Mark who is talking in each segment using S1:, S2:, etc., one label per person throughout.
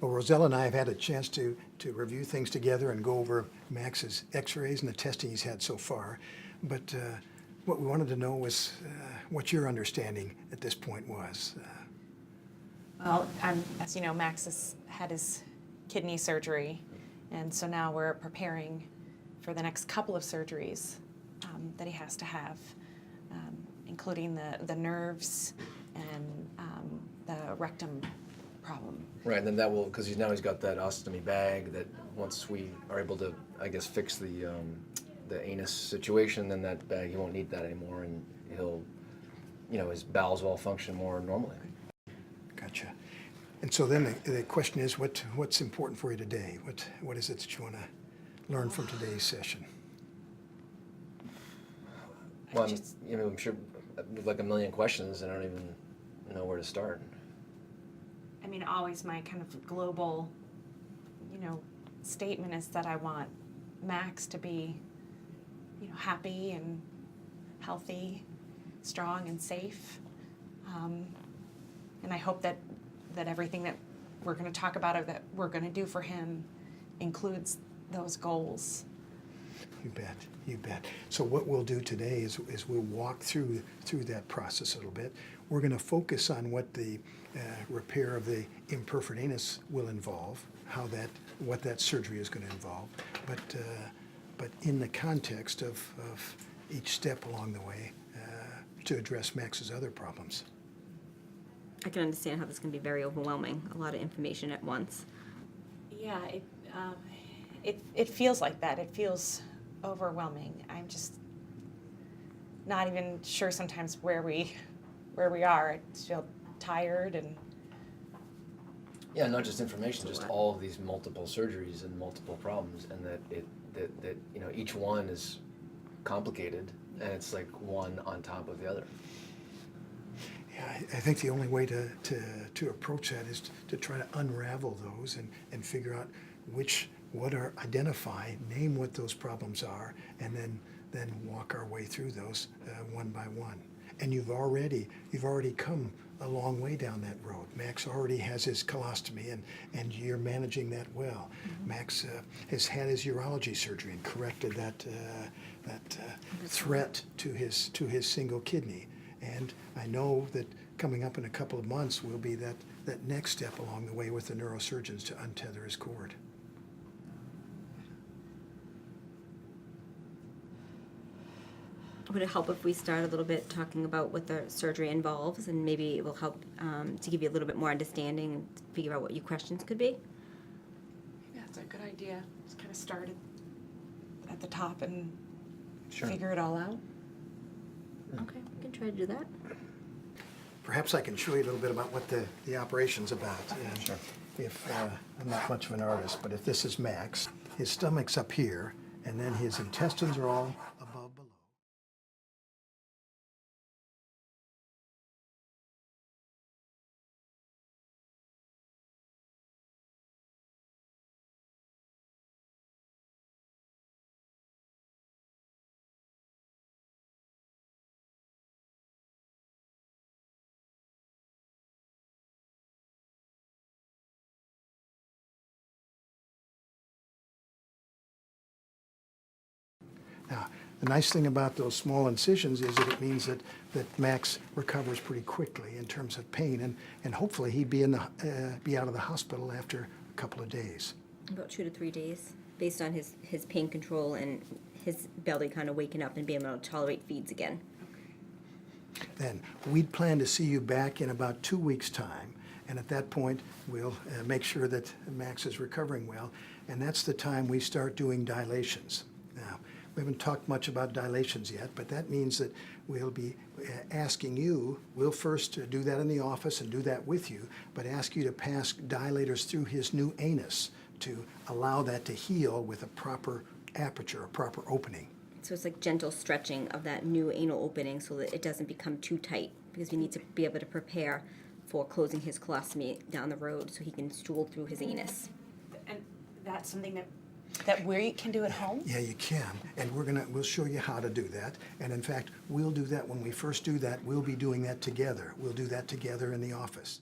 S1: Well, Rosella and I have had a chance to review things together and go over Max's x-rays and the testing he's had so far. But what we wanted to know was what your understanding at this point was.
S2: Well, as you know, Max has had his kidney surgery, and so now we're preparing for the next couple of surgeries that he has to have, including the nerves and the rectum problem.
S3: Right, and then that will, because he's got that ostomy bag that once we are able to, I guess, fix the anus situation, then that bag, he won't need that anymore, and he'll, his bowels will all function more normally.
S1: Gotcha. And so then the question is, what's important for you today? What is it that you want to learn from today's session?
S3: Well, I'm sure with like a million questions, and I don't even know where to start.
S2: I mean, always my kind of global, statement is that I want Max to be, happy and healthy, strong and safe. And I hope that everything that we're going to talk about or that we're going to do for him includes those goals.
S1: You bet, you bet. So what we'll do today is we'll walk through that process a little bit. We're going to focus on what the repair of the imperfect anus will involve, what that surgery is going to involve, but in the context of each step along the way to address Max's other problems.
S4: I can understand how this can be very overwhelming, a lot of information at once.
S2: Yeah, it feels like that. It feels overwhelming. I'm just not even sure sometimes where we are. I just feel tired and.
S3: Yeah, not just information, just all of these multiple surgeries and multiple problems, and that each one is complicated, and it's like one on top of the other.
S1: Yeah, I think the only way to approach that is to try to unravel those and figure out identify, name what those problems are, and then walk our way through those one by one. And you've already come a long way down that road. Max already has his colostomy, and you're managing that well. Mm-hmm. Max has had his urology surgery and corrected that threat to his single kidney. And I know that coming up in a couple of months will be that next step along the way with the neurosurgeons to untether his cord.
S4: Would it help if we start a little bit talking about what the surgery involves, and maybe it will help to give you a little bit more understanding and figure out what your questions could be?
S2: Yeah, it's a good idea. Just kind of start at the top and
S3: Sure.
S2: figure it all out.
S4: Okay, we can try to do that.
S1: Perhaps I can show you a little bit about what the operation's about.
S3: Sure.
S1: If I'm not much of an artist, but if this is Max, his stomach's up here, and then his intestines are all above below. Now, the nice thing about those small incisions is that it means that Max recovers pretty quickly in terms of pain, and hopefully he'd be out of the hospital after a couple of days.
S4: About 2 to 3 days, based on his pain control and his belly kind of waking up and being able to tolerate feeds again.
S1: Then we'd plan to see you back in about 2 weeks' time, and at that point we'll make sure that Max is recovering well, and that's the time we start doing dilations. Now, we haven't talked much about dilations yet, but that means that we'll be asking you, we'll first do that in the office and do that with you, but ask you to pass dilators through his new anus to allow that to heal with a proper aperture, a proper opening.
S4: So it's like gentle stretching of that new anal opening so that it doesn't become too tight, because we need to be able to prepare for closing his colostomy down the road so he can stool through his anus.
S2: And that's something that we can do at home?
S1: Yeah, you can, and we'll show you how to do that. And in fact, we'll do that when we first do that. We'll be doing that together. We'll do that together in the office.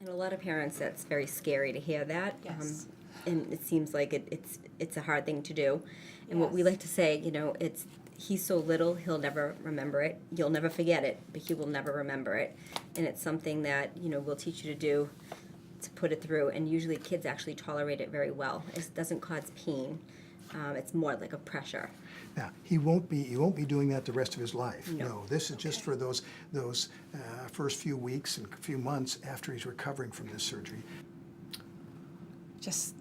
S4: And a lot of parents, that's very scary to hear that.
S2: Yes.
S4: And it seems like it's a hard thing to do. And what we
S2: Yes.
S4: like to say, he's so little, he'll never remember it. You'll never forget it, but he will never remember it. And it's something that, we'll teach you to do, to put it through. And usually kids actually tolerate it very well. It doesn't cause pain. It's more like a pressure.
S1: Now, he won't be doing that the rest of his life.
S4: No.
S1: This is just for those first few weeks and few months after he's recovering from this surgery.
S2: Just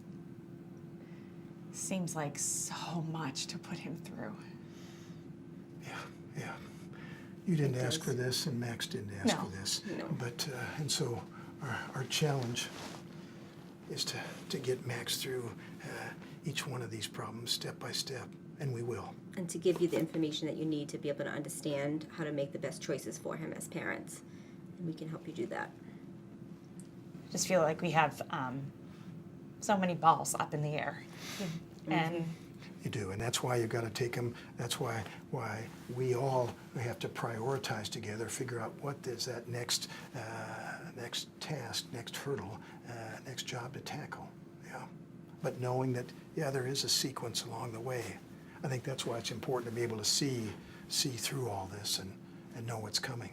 S2: seems like so much to put him through.
S1: Yeah. You didn't
S4: It
S1: ask
S4: does.
S1: for this, and Max didn't ask
S2: No.
S1: for this.
S4: No.
S1: But, and so our challenge is to get Max through each one of these problems step by step, and we will.
S4: And to give you the information that you need to be able to understand how to make the best choices for him as parents. And we can help you do that.
S2: Just feel like we have so many balls up in the air. And
S1: You do, and that's why you've got to take them. That's why we have to prioritize together, figure out what is that next task, next hurdle, next job to tackle. Yeah, but knowing that there is a sequence along the way. I think that's why it's important to be able to see through all this and know what's coming.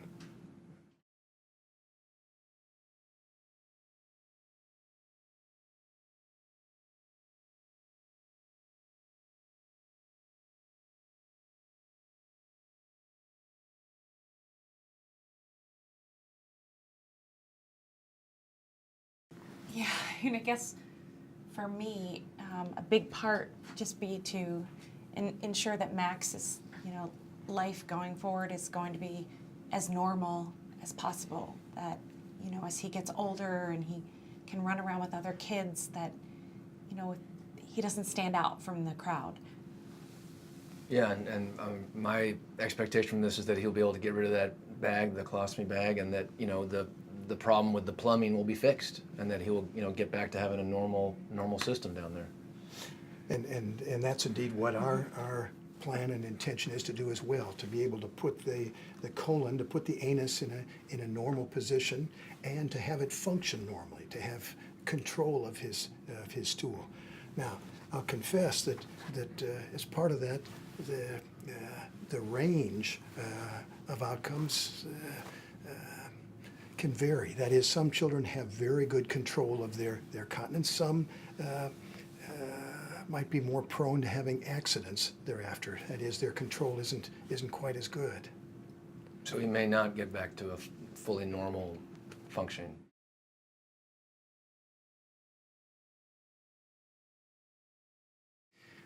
S2: yeah, and I guess for me, a big part just be to ensure that Max's, life going forward is going to be as normal as possible. That, as he gets older and he can run around with other kids, that, he doesn't stand out from the crowd.
S3: Yeah, and my expectation from this is that he'll be able to get rid of that bag, the colostomy bag, and that the problem with the plumbing will be fixed, and that he will get back to having a normal system down there.
S1: And that's indeed what our plan and intention is to do as well, to be able to put the colon, to put the anus in a normal position, and to have it function normally, to have control of his stool. Now, I'll confess that as part of that, the range of outcomes can vary. That is, some children have very good control of their continence. Some might be more prone to having accidents thereafter. That is, their control isn't quite as good.
S3: So he may not get back to a fully normal functioning.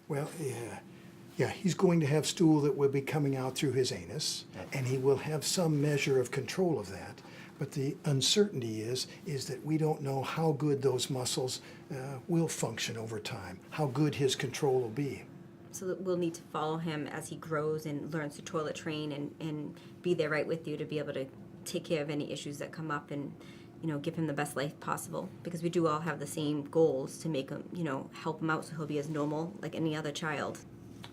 S1: Well, yeah, he's going to have stool that will be coming out through his anus, and he will have some measure of control of that. But the uncertainty is that we don't know how good those muscles will function over time, how good his control will be.
S4: So that we'll need to follow him as he grows and learns to toilet train and be there right with you to be able to take care of any issues that come up and, give him the best life possible. Because we do all have the same goals to make him, help him out so he'll be as normal like any other child.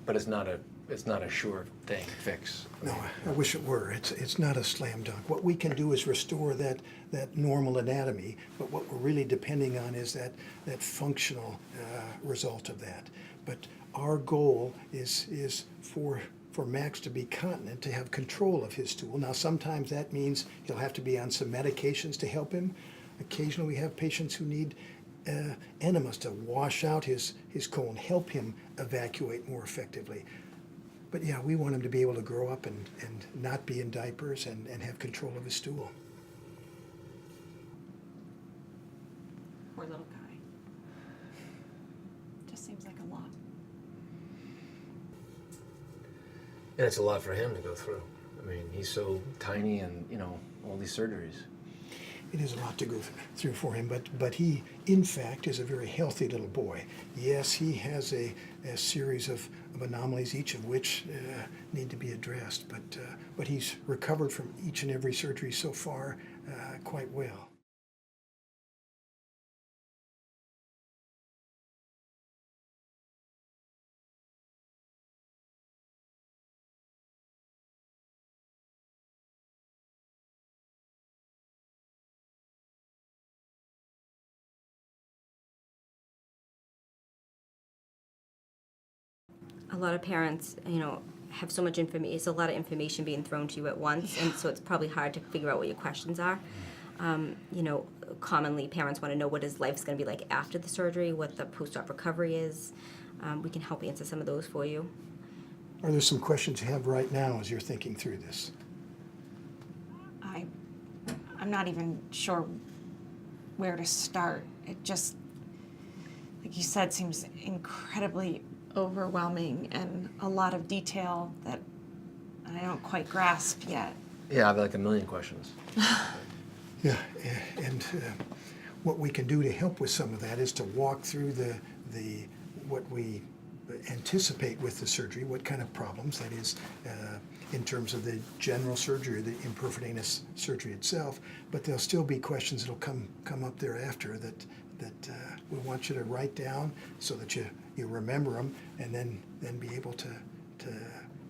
S3: But it's not a sure thing, fix.
S1: No, I wish it were. It's not a slam dunk. What we can do is restore that normal anatomy, but what we're really depending on is that functional result of that. But our goal is for Max to be continent, to have control of his stool. Now, sometimes that means he'll have to be on some medications to help him. Occasionally, we have patients who need enemas to wash out his colon, help him evacuate more effectively. But yeah, we want him to be able to grow up and not be in diapers and have control of his stool.
S2: Poor little guy. Just seems like a lot.
S3: And it's a lot for him to go through. I mean, he's so tiny and, all these surgeries.
S1: It is a lot to go through for him, but he, in fact, is a very healthy little boy. Yes, he has a series of anomalies, each of which need to be addressed, but he's recovered from each and every surgery so far quite well.
S4: a lot of parents, have so much information. It's a lot of information being thrown to you at once, and so it's probably hard to figure out what your questions are. Commonly parents want to know what his life's going to be like after the surgery, what the post-op recovery is. We can help answer some of those for you.
S1: Are there some questions you have right now as you're thinking through this?
S2: I'm not even sure where to start. It just, like you said, seems incredibly overwhelming and a lot of detail that I don't quite grasp yet.
S3: Yeah, I have like a million questions.
S1: Yeah, and what we can do to help with some of that is to walk through what we anticipate with the surgery, what kind of problems, that is, in terms of the general surgery, the imperfect anus surgery itself, but there'll still be questions that'll come up thereafter that we want you to write down so that you remember them, and then be able to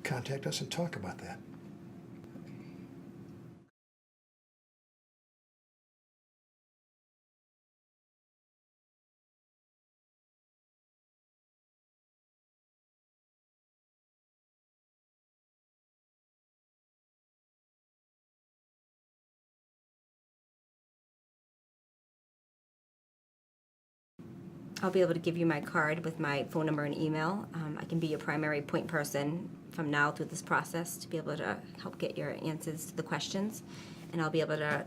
S1: contact us and talk about that.
S4: I'll be able to give you my card with my phone number and email. I can be your primary point person from now through this process to be able to help get your answers to the questions. And I'll be able to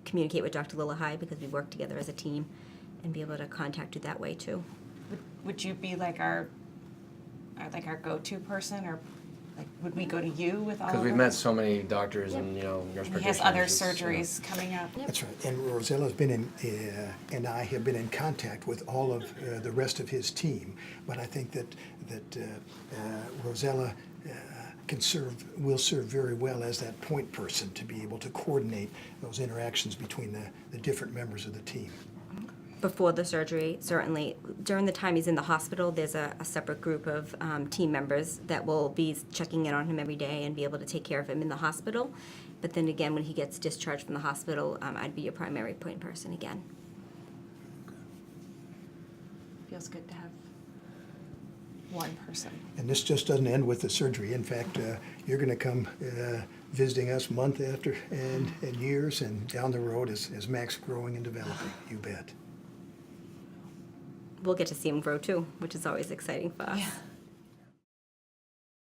S4: communicate with Dr. Lillahei because we work together as a team, and be able to contact you that way too.
S2: Would you be like our go-to person, or like would we go to you with all of
S3: Because we've
S2: them?
S3: met so many doctors and, nurse
S2: And
S3: practitioners.
S2: he has other
S3: it's,
S2: surgeries coming up.
S1: That's right. And Rosella's been and I have been in contact with all of the rest of his team. But I think that Rosella will serve very well as that point person to be able to coordinate those interactions between the different members of the team.
S4: Before the surgery, certainly. During the time he's in the hospital, there's a separate group of team members that will be checking in on him every day and be able to take care of him in the hospital. But then again, when he gets discharged from the hospital, I'd be your primary point person again.
S2: Feels good to have one person.
S1: And this just doesn't end with the surgery. In fact, you're going to come visiting us month after and years and down the road as Mac's growing and developing. You bet.
S4: We'll get to see him grow too, which is always exciting for us.
S2: Yeah.